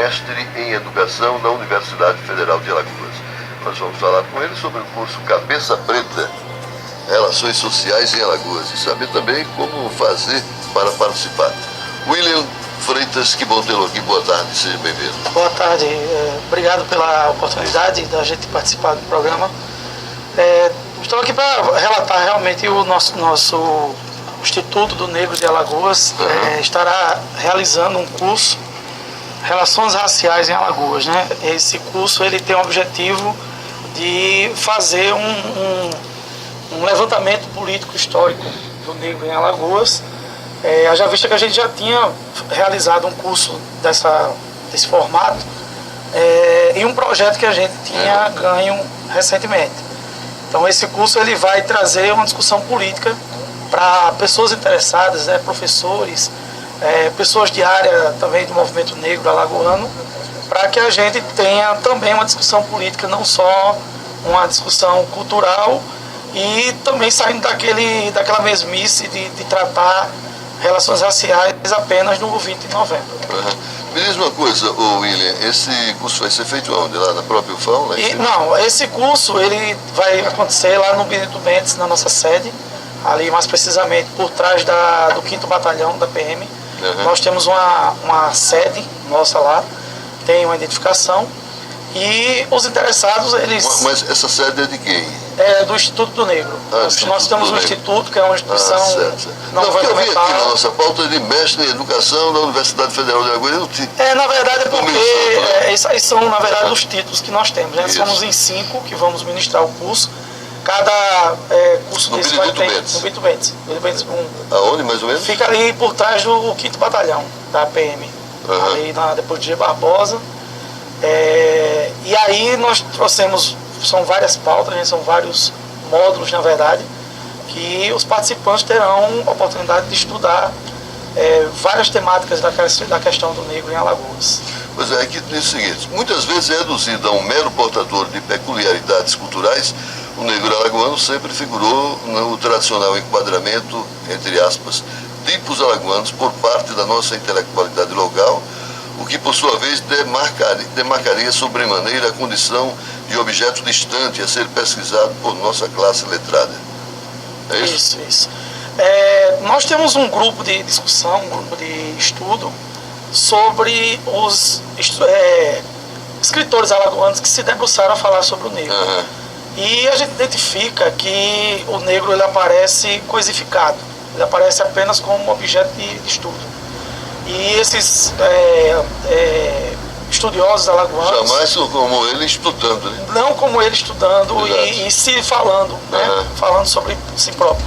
mestre em Educação na Universidade Federal de Alagoas. Nós vamos falar com ele sobre o curso Cabeça Preta, Relações Sociais em Alagoas, e saber também como fazer para participar. William Freitas, que bom tê-lo aqui. Boa tarde, seja bem-vindo. Boa tarde, obrigado pela oportunidade da gente participar do programa. Estou aqui para relatar realmente o nosso Instituto do Negro de Alagoas estará realizando um curso Relações Raciais em Alagoas, né? Esse curso ele tem o objetivo de fazer um levantamento político histórico do negro em Alagoas. Haja vista que a gente já tinha realizado um curso desse formato em um projeto que a gente tinha ganho recentemente. Então esse curso ele vai trazer uma discussão política para pessoas interessadas, professores, pessoas de área também do movimento negro alagoano, para que a gente tenha também uma discussão política, não só uma discussão cultural, e também saindo daquela mesmice de tratar relações raciais apenas no 20 de novembro. Me diz uma coisa, William, esse curso vai ser feito onde? Lá na própria UFAM? Não, esse curso ele vai acontecer lá no Benito Bentes, na nossa sede, ali mais precisamente por trás do 5º Batalhão da PM. Nós temos uma sede nossa lá, tem uma identificação, e os interessados, eles... Mas essa sede é de quem? É do Instituto do Negro. Nós temos um instituto, que é uma instituição não governamental. Eu vi aqui na nossa pauta de mestre em Educação da Universidade Federal de Alagoas. Na verdade é porque esses aí são, na verdade, os títulos que nós temos, né? Somos em 5 que vamos ministrar o curso. Cada curso desse vai ter no Benito Bentes. Aonde, mais ou menos? Fica ali por trás do 5º Batalhão da PM, ali depois de G. Barbosa. E aí nós trouxemos, são várias pautas, né, são vários módulos, na verdade, que os participantes terão oportunidade de estudar várias temáticas da questão do negro em Alagoas. Pois é, aqui diz o seguinte: muitas vezes é reduzido a um mero portador de peculiaridades culturais, o negro alagoano sempre figurou no tradicional enquadramento, entre aspas, tipos alagoanos por parte da nossa intelectualidade local, o que por sua vez demarcaria sobremaneira a condição de objeto distante a ser pesquisado por nossa classe letrada. É isso? Isso. Nós temos um grupo de discussão, um grupo de estudo sobre os escritores alagoanos que se debruçaram a falar sobre o negro. E a gente identifica que o negro ele aparece coisificado, ele aparece apenas como objeto de estudo. E esses estudiosos alagoanos... Jamais como ele estudando, né? Não como ele estudando e se falando, né? Falando sobre si próprio.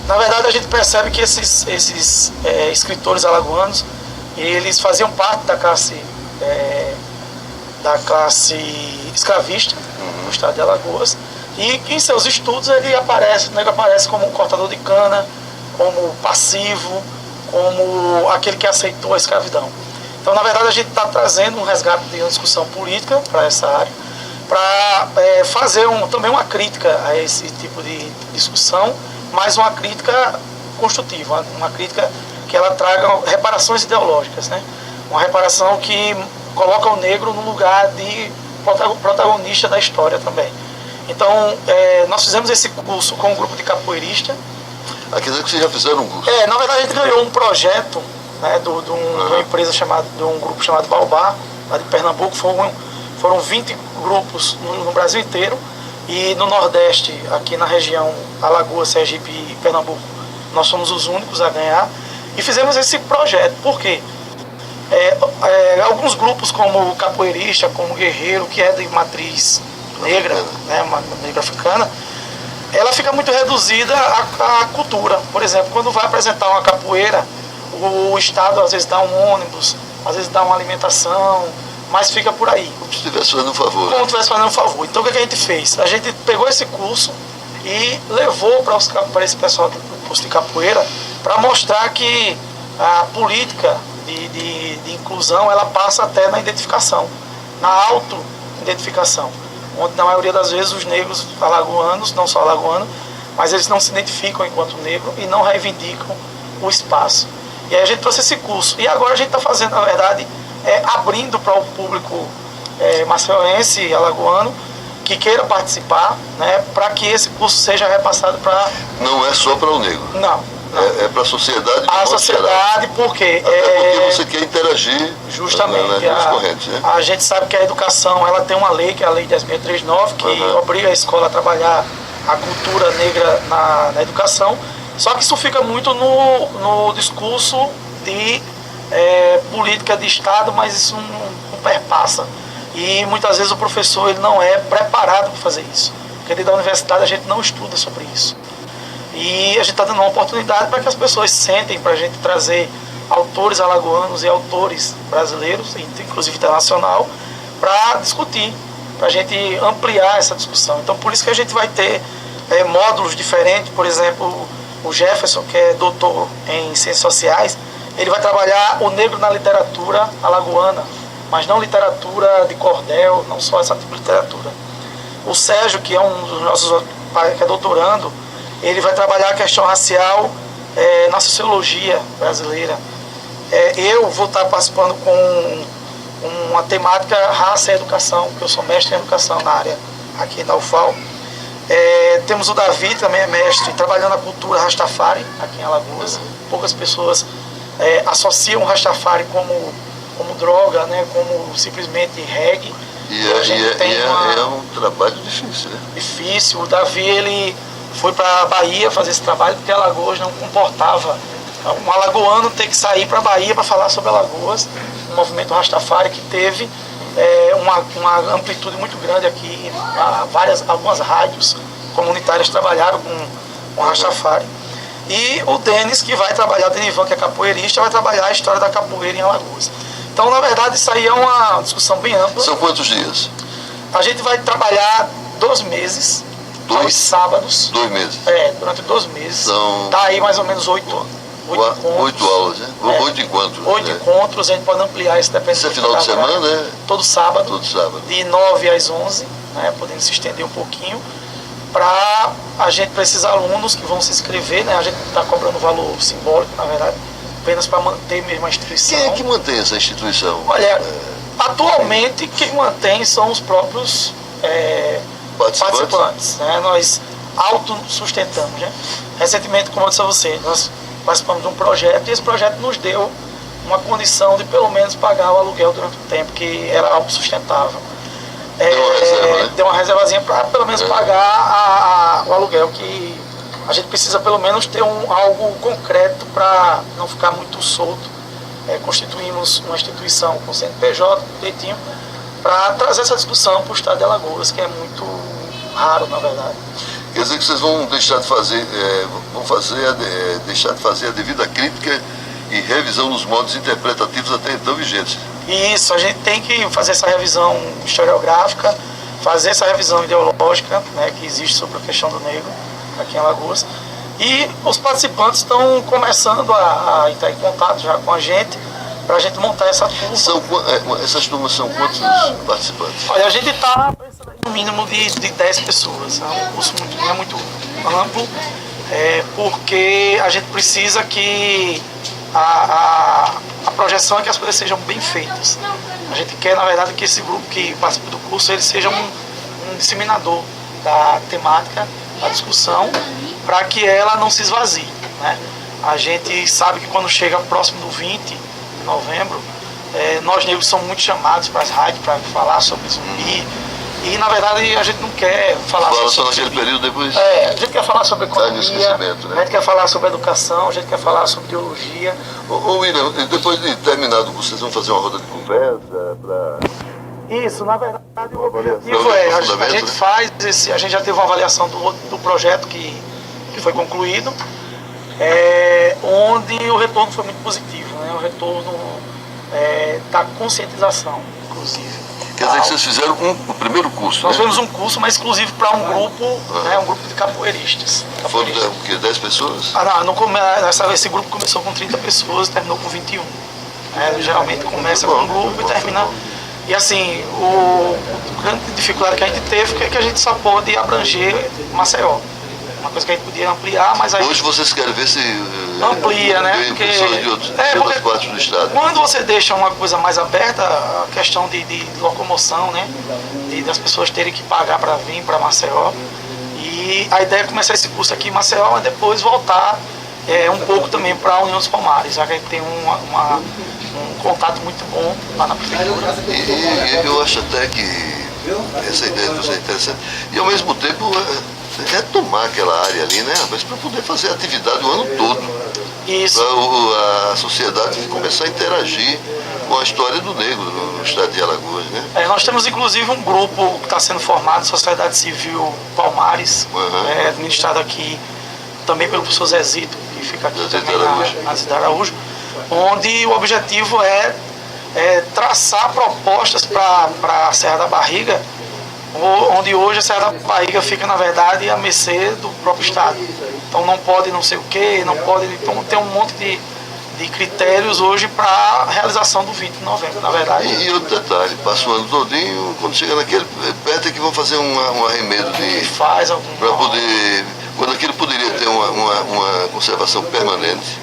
Na verdade, a gente percebe que esses escritores alagoanos, eles faziam parte da classe escravista do estado de Alagoas, e em seus estudos o negro aparece como um cortador de cana, como passivo, como aquele que aceitou a escravidão. Então, na verdade, a gente está trazendo um resgate de uma discussão política para essa área, para fazer também uma crítica a esse tipo de discussão, mas uma crítica construtiva, uma crítica que ela traga reparações ideológicas, né? Uma reparação que coloca o negro no lugar de protagonista da história também. Então, nós fizemos esse curso com um grupo de capoeiristas. Quer dizer que vocês já fizeram um curso? Na verdade, a gente ganhou um projeto, né, de uma empresa de um grupo chamado Baobá, lá de Pernambuco. Foram 20 grupos no Brasil inteiro, e no Nordeste, aqui na região Alagoas, Sergipe e Pernambuco, nós somos os únicos a ganhar. E fizemos esse projeto, por quê? Alguns grupos como o capoeirista, como o guerreiro, que é de matriz negra, né, uma negra africana, ela fica muito reduzida à cultura. Por exemplo, quando vai apresentar uma capoeira, o Estado às vezes dá um ônibus, às vezes dá uma alimentação, mas fica por aí. Como se estivesse fazendo um favor. Como se estivesse fazendo um favor. Então o que a gente fez? A gente pegou esse curso e levou para esse pessoal do curso de capoeira, para mostrar que a política de inclusão, ela passa até na identificação, na auto-identificação, onde na maioria das vezes os negros alagoanos, não só alagoanos, mas eles não se identificam enquanto negro e não reivindicam o espaço. E aí a gente trouxe esse curso. E agora a gente está fazendo, na verdade, abrindo para o público maceiense e alagoano que queira participar, né, para que esse curso seja repassado para... Não é só para o negro. Não. É para a sociedade de a modo sociedade, geral. porque... Até porque você quer interagir justamente, nas correntes, né? A gente sabe que a educação, ela tem uma lei, que é a Lei 10.639, que obriga a escola a trabalhar a cultura negra na educação, só que isso fica muito no discurso de política de Estado, mas isso não perpassa. E muitas vezes o professor ele não é preparado para fazer isso, porque dentro da universidade a gente não estuda sobre isso. E a gente está dando uma oportunidade para que as pessoas sentem, para a gente trazer autores alagoanos e autores brasileiros, inclusive internacional, para discutir, para a gente ampliar essa discussão. Então, por isso que a gente vai ter módulos diferentes. Por exemplo, o Jefferson, que é doutor em Ciências Sociais, ele vai trabalhar o negro na literatura alagoana, mas não literatura de cordel, não só essa tipo de literatura. O Sérgio, que é um dos nossos, que é doutorando, ele vai trabalhar a questão racial na sociologia brasileira. Eu vou estar participando com uma temática raça e educação, porque eu sou mestre em educação na área aqui na UFAL. Temos o Davi, também é mestre, trabalhando a cultura Rastafari aqui em Alagoas. Poucas pessoas associam o Rastafari como droga, né, como simplesmente reggae. É um trabalho difícil, né? Difícil. O Davi, ele foi para a Bahia fazer esse trabalho porque Alagoas não comportava um alagoano ter que sair para a Bahia para falar sobre Alagoas, um movimento Rastafari que teve uma amplitude muito grande aqui. Algumas rádios comunitárias trabalharam com Rastafari. E o Denis, que vai trabalhar, o Denivan, que é capoeirista, vai trabalhar a história da capoeira em Alagoas. Então, na verdade, isso aí é uma discussão bem ampla. São quantos dias? A gente vai trabalhar 2 meses, aos sábados. 2 meses? Durante 2 meses. São... Tá aí mais ou menos 8 encontros. 8 aulas, né? 8 encontros. 8 encontros, a gente pode ampliar isso dependendo. Isso é final de semana, né? Todo sábado. Todo sábado. De 9 às 11, né? Podendo se estender um pouquinho. Para a gente, para esses alunos que vão se inscrever, né? A gente está cobrando um valor simbólico, na verdade, apenas para manter mesmo a instituição. Quem é que mantém essa instituição? Olha, atualmente quem mantém são os próprios participantes, né? Nós autossustentamos, né? Recentemente, como eu disse a você, nós participamos de um projeto e esse projeto nos deu uma condição de pelo menos pagar o aluguel durante o tempo, que era autossustentável. Deu uma reservazinha para pelo menos pagar o aluguel, que a gente precisa pelo menos ter algo concreto para não ficar muito solto. Constituímos uma instituição com CNPJ, direitinho, para trazer essa discussão para o estado de Alagoas, que é muito raro, na verdade. Quer dizer que vocês vão deixar de fazer, deixar de fazer a devida crítica e revisão dos modos interpretativos até então vigentes. Isso, a gente tem que fazer essa revisão historiográfica, fazer essa revisão ideológica, né, que existe sobre a questão do negro aqui em Alagoas. E os participantes estão começando a entrar em contato já com a gente, para a gente montar essa turma. Essas turmas são quantos participantes? Olha, a gente está pensando no mínimo de 10 pessoas. O curso não é muito amplo, porque a gente precisa que a projeção é que as coisas sejam bem feitas. A gente quer, na verdade, que esse grupo que participa do curso ele seja um disseminador da temática, da discussão, para que ela não se esvazie, né? A gente sabe que quando chega próximo do 20 de novembro, nós negros somos muito chamados para as rádios para falar sobre zumbi. E, na verdade, a gente não quer falar só naquele período depois. A gente quer falar sobre economia, né? A gente quer falar sobre educação, a gente quer falar sobre ideologia. William, depois de terminado, vocês vão fazer uma roda de conversa para... Isso, na verdade, o objetivo a gente faz, a gente já teve uma avaliação do projeto que foi concluído, onde o retorno foi muito positivo, né? O retorno da conscientização, inclusive. Quer dizer que vocês fizeram o primeiro curso, Nós né? fizemos um curso, mas exclusivo para um grupo, né, um grupo de capoeiristas. Foram o quê? 10 pessoas? Esse grupo começou com 30 pessoas e terminou com 21. Geralmente começa com um grupo e termina... E assim, a grande dificuldade que a gente teve é que a gente só pôde abranger Maceió. Uma coisa que a gente podia ampliar, mas aí... Hoje vocês querem ver se amplia, né? Tem pessoas de outras partes do estado. Quando você deixa uma coisa mais aberta, a questão de locomoção, né? Das pessoas terem que pagar para vir para Maceió. E a ideia é começar esse curso aqui em Maceió, mas depois voltar um pouco também para a União dos Palmares, já que a gente tem um contato muito bom lá na prefeitura. E eu acho até que essa ideia de você é interessante. E ao mesmo tempo retomar aquela área ali, né, mas para poder fazer atividade o ano todo. Isso. Para a sociedade começar a interagir com a história do negro no estado de Alagoas, né? Nós temos inclusive um grupo que está sendo formado, Sociedade Civil Palmares, administrado aqui também pelo professor Zezito, que fica aqui também na cidade de Araújo, onde o objetivo é traçar propostas para a Serra da Barriga, onde hoje a Serra da Barriga fica, na verdade, à mercê do próprio estado. Então não pode não sei o quê, não pode. Então tem um monte de critérios hoje para a realização do 20 de novembro, na verdade. E outro detalhe, passa o ano todinho, quando chega naquele perto é que vão fazer um arremedo para poder. Quando aquilo poderia ter uma conservação permanente,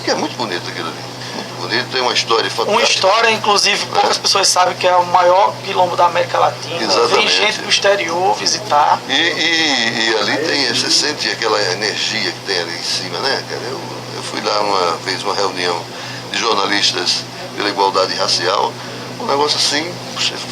que é muito bonito aquilo ali. Muito bonito, tem uma história fantástica. Uma história, inclusive, poucas pessoas sabem que é o maior quilombo da América Latina. Exatamente. Vem gente do exterior visitar. E ali você sente aquela energia que tem ali em cima, né, cara? Eu fui lá uma vez, uma reunião de jornalistas pela igualdade racial, um negócio assim,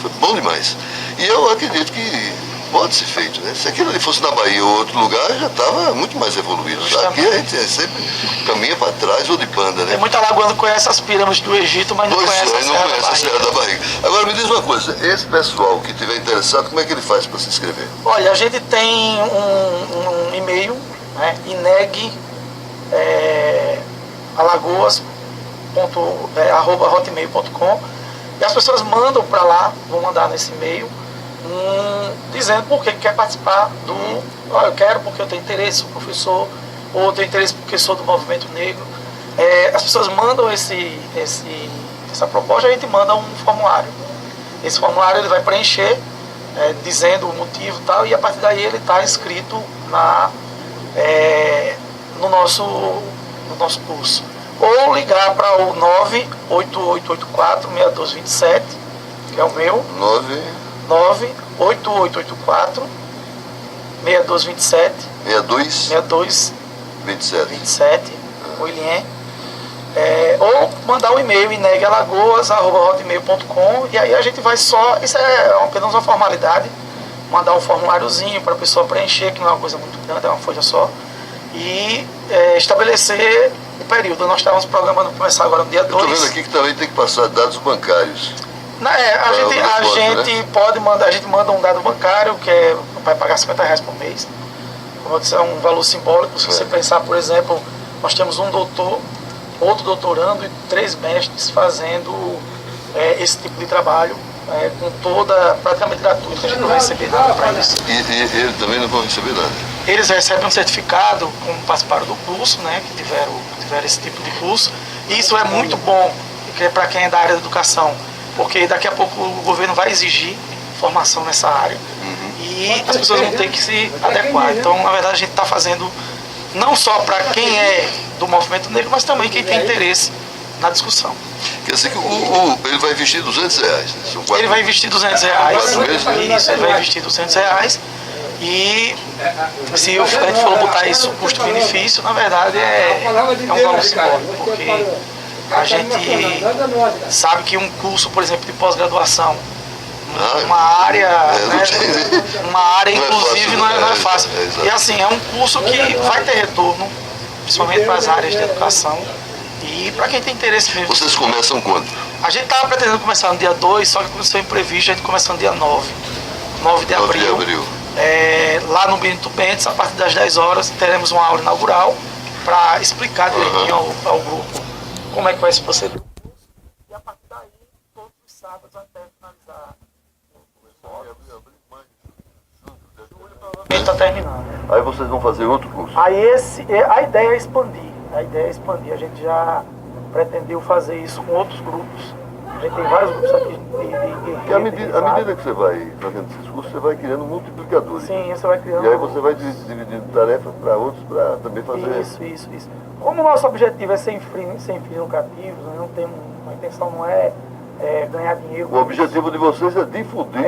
foi bom demais. E eu acredito que pode ser feito, né? Se aquilo ali fosse na Bahia ou outro lugar, já estava muito mais evoluído. Aqui a gente sempre caminha para trás ou de panda, né? Tem muita alagoana que conhece as pirâmides do Egito, mas não conhece a Serra da Barriga. Agora me diz uma coisa, esse pessoal que estiver interessado, como é que ele faz para se inscrever? Olha, a gente tem um e-mail, né? alagoas.hotmail.com, e as pessoas mandam para lá, vão mandar nesse e-mail, dizendo por que quer participar eu quero porque eu tenho interesse, sou professor, ou eu tenho interesse porque sou do movimento negro. As pessoas mandam essa proposta, a gente manda um formulário. Esse formulário ele vai preencher, dizendo o motivo e tal, e a partir daí ele está inscrito no nosso curso. Ou ligar para o 98884-6227, que é o meu. 98884-6227. 6227. William. Ou mandar um e-mail inegalagoas@hotmail.com, e aí a gente vai só, isso é apenas uma formalidade, mandar um formuláriozinho para a pessoa preencher, que não é uma coisa muito grande, é uma folha só, e estabelecer o período. Nós estávamos programando começar agora no dia 2. Estou vendo aqui que também tem que passar dados bancários. A gente manda um dado bancário, que vai pagar R$50 por mês. Como eu disse, é um valor simbólico. Se você pensar, por exemplo, nós temos um doutor, outro doutorando e 3 mestres fazendo esse tipo de trabalho, com praticamente gratuito. A gente não vai receber nada para isso. E eles também não vão receber nada? Eles recebem um certificado, como participaram do curso, né, que tiveram esse tipo de curso. E isso é muito bom para quem é da área da educação, porque daqui a pouco o governo vai exigir formação nessa área. E as pessoas vão ter que se adequar. Então, na verdade, a gente está fazendo não só para quem é do movimento negro, mas também quem tem interesse na discussão. Quer dizer que ele vai investir R$200, né? Ele vai investir R$200. Isso, ele vai investir R$200. E se a gente for botar isso custo-benefício, na verdade é um valor simbólico, porque a gente sabe que um curso, por exemplo, de pós-graduação, uma área inclusive não é fácil. E assim, é um curso que vai ter retorno, principalmente para as áreas de educação e para quem tem interesse mesmo. Vocês começam quando? A gente estava pretendendo começar no dia 2, só que começou imprevisto, a gente começa no dia 9 de abril. Lá no Benito Bentes, a partir das 10 horas, teremos uma aula inaugural para explicar direitinho ao grupo como é que vai se proceder. E a partir daí, todos os sábados, até finalizar julho, provavelmente está terminando. Aí vocês vão fazer outro curso? Aí a ideia é expandir. A gente já pretendeu fazer isso com outros grupos. A gente tem vários grupos aqui de Porque à medida que você vai fazendo esses cursos, você vai criando multiplicadores. Sim, você vai criando. E aí você vai dividindo tarefas para outros para também fazer. Isso. Como o nosso objetivo é sem fins lucrativos, não tem a intenção não é ganhar dinheiro. O objetivo de vocês é difundir,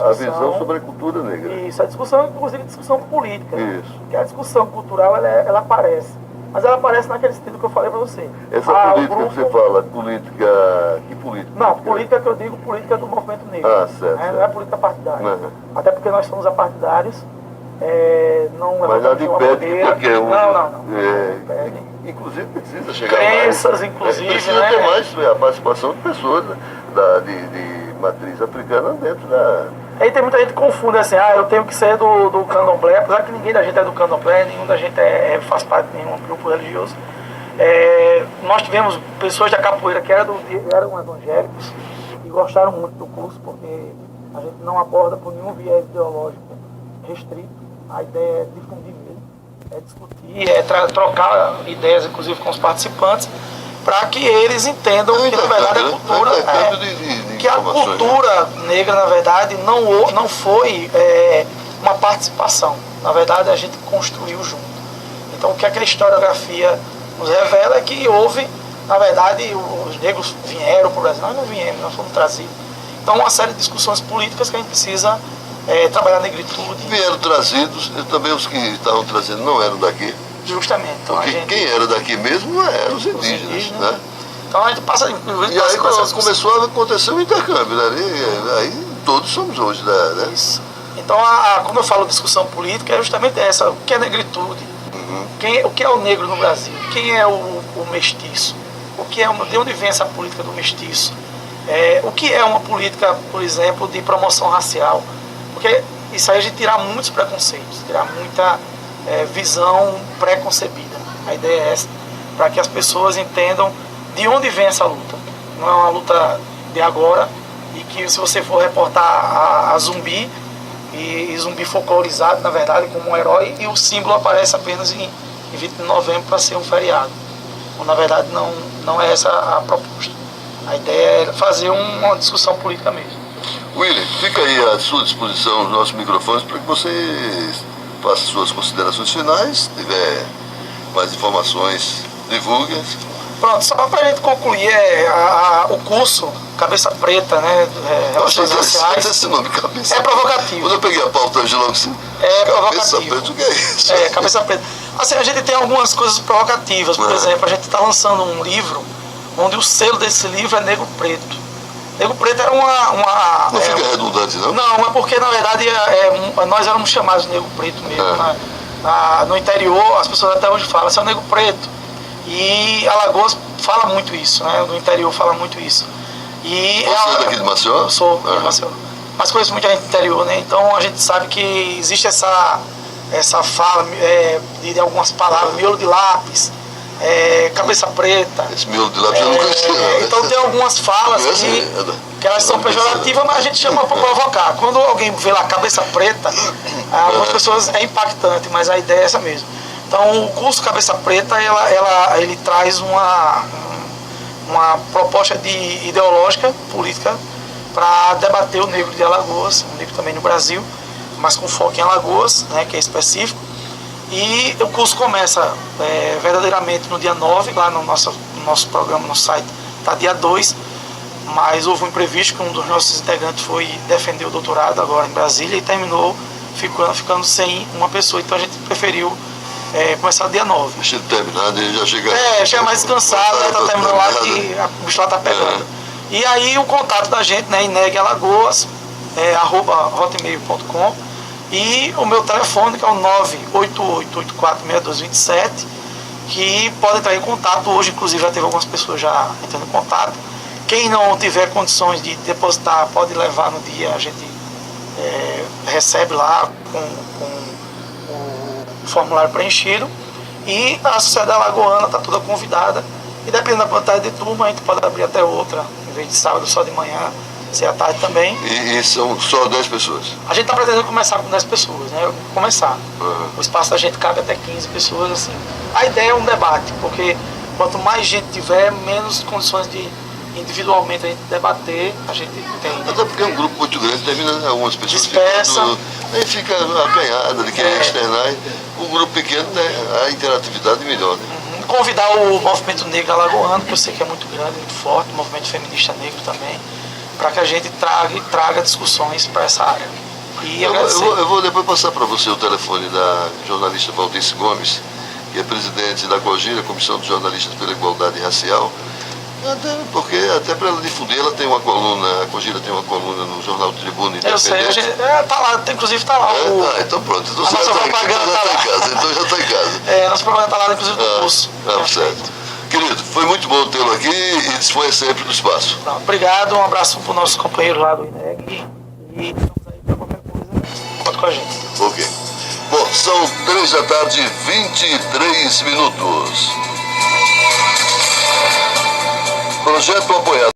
a visão sobre a cultura negra. Isso, a discussão, inclusive discussão política. Isso. Porque a discussão cultural, ela aparece. Mas ela aparece naquele sentido que eu falei para você. Essa política que você fala, política... Que política? Não, política que eu digo, política do movimento negro. Certo. Não é política partidária. Uhum. Até porque nós somos apartidários. Não mas nada impede que qualquer um... Não. Inclusive precisa chegar crenças, mais... inclusive, precisa ter mais a participação de pessoas de matriz africana dentro da... Aí tem muita gente que confunde assim, eu tenho que ser do candomblé, apesar que ninguém da gente é do candomblé, nenhum da gente faz parte de nenhum grupo religioso. Nós tivemos pessoas da capoeira que eram evangélicos e gostaram muito do curso, porque a gente não aborda por nenhum viés ideológico restrito. A ideia é difundir mesmo, é discutir, trocar ideias, inclusive com os participantes, para que eles entendam que, na verdade, a cultura que a cultura negra, na verdade, não foi uma participação. Na verdade, a gente construiu junto. Então, o que a historiografia nos revela é que houve, na verdade, os negros vieram para o Brasil. Nós não viemos, nós fomos trazidos. Então, uma série de discussões políticas que a gente precisa trabalhar a negritude. Vieram trazidos, também os que estavam trazendo não eram daqui. Justamente. Então, porque quem era daqui mesmo eram os indígenas, né? Então a gente passa... E aí começou a acontecer o intercâmbio, né? Aí todos somos hoje, né? Isso. Então, quando eu falo discussão política, é justamente essa. O que é negritude? O que é o negro no Brasil? Quem é o mestiço? De onde vem essa política do mestiço? O que é uma política, por exemplo, de promoção racial? Porque isso aí a gente tirar muitos preconceitos, tirar muita visão preconcebida. A ideia é essa, para que as pessoas entendam de onde vem essa luta. Não é uma luta de agora, e que se você for reportar a Zumbi, e Zumbi folclorizado, na verdade, como um herói, e o símbolo aparece apenas em 20 de novembro para ser um feriado. Então, na verdade, não é essa a proposta. A ideia é fazer uma discussão política mesmo. William, fica aí à sua disposição os nossos microfones para que você faça suas considerações finais. Se tiver mais informações, divulgue. Pronto, só para a gente concluir, o curso Cabeça Preta, né? Relações Raciais. Esse nome, Cabeça Preta. É provocativo. Quando eu peguei a pauta hoje logo assim. Cabeça Preta, o que é isso? Cabeça Preta. Assim, a gente tem algumas coisas provocativas. Por exemplo, a gente está lançando um livro onde o selo desse livro é Negro Preto. Negro Preto era uma... Não fica redundante, não? Não, é porque, na verdade, nós éramos chamados de Negro Preto mesmo. No interior, as pessoas até hoje falam, você é o Negro Preto. E Alagoas fala muito isso, né? No interior fala muito isso. E você é daqui de Maceió? Eu sou de Maceió. Mas conheço muita gente do interior, né? Então a gente sabe que existe essa fala de algumas palavras, miolo de lápis, cabeça preta. Esse miolo de lápis eu não conhecia. Então tem algumas falas que elas são pejorativas, mas a gente chama para provocar. Quando alguém vê lá cabeça preta, algumas pessoas é impactante, mas a ideia é essa mesmo. Então o curso Cabeça Preta, ele traz uma proposta ideológica, política, para debater o negro de Alagoas, o negro também no Brasil, mas com foco em Alagoas, né, que é específico. E o curso começa verdadeiramente no dia 9, lá no nosso programa, no site, está dia 2, mas houve um imprevisto que um dos nossos integrantes foi defender o doutorado agora em Brasília e terminou ficando sem uma pessoa, então a gente preferiu começar dia 9. Deixa ele terminar, ele já chega... chega mais descansado, né? Tá terminando lá que o bicho lá tá pegando. E aí o contato da gente, né, INEG Alagoas, @hotmail.com, e o meu telefone, que é o 988846227, que pode entrar em contato. Hoje, inclusive, já teve algumas pessoas já entrando em contato. Quem não tiver condições de depositar, pode levar no dia, a gente recebe lá com o formulário preenchido, e a sociedade alagoana está toda convidada, e dependendo da quantidade de turma, a gente pode abrir até outra, em vez de sábado só de manhã, ser à tarde também. E são só 10 pessoas? A gente está pretendendo começar com 10 pessoas, né? O espaço da gente cabe até 15 pessoas, assim. A ideia é um debate, porque quanto mais gente tiver, menos condições de individualmente a gente debater, a gente tem. Até porque é um grupo muito grande, termina algumas pessoas Dispersa. ficando, aí fica acanhada de querer externar. O grupo pequeno, né, a interatividade melhor. Né? Convidar o movimento negro alagoano, que eu sei que é muito grande, muito forte, o movimento feminista negro também, para que a gente traga discussões para essa área. E eu vou depois passar para você o telefone da jornalista Valdice Gomes, que é presidente da COGIRA, Comissão de Jornalistas pela Igualdade Racial, até para ela difundir, ela tem uma coluna, a COGIRA tem uma coluna no jornal Tribuna Independente. Eu sei, tá lá, inclusive tá lá. Então pronto, então a você nossa já propaganda está tá em casa, então já está em casa. Nossa propaganda tá lá, inclusive, do curso. Certo. Querido, foi muito bom tê-lo aqui e dispõe sempre do espaço. Então, obrigado, um abraço para o nosso companheiro lá do INEG e estamos aí para qualquer coisa, conta com a gente. Ok. Bom, são 3h23. Projeto apoiado.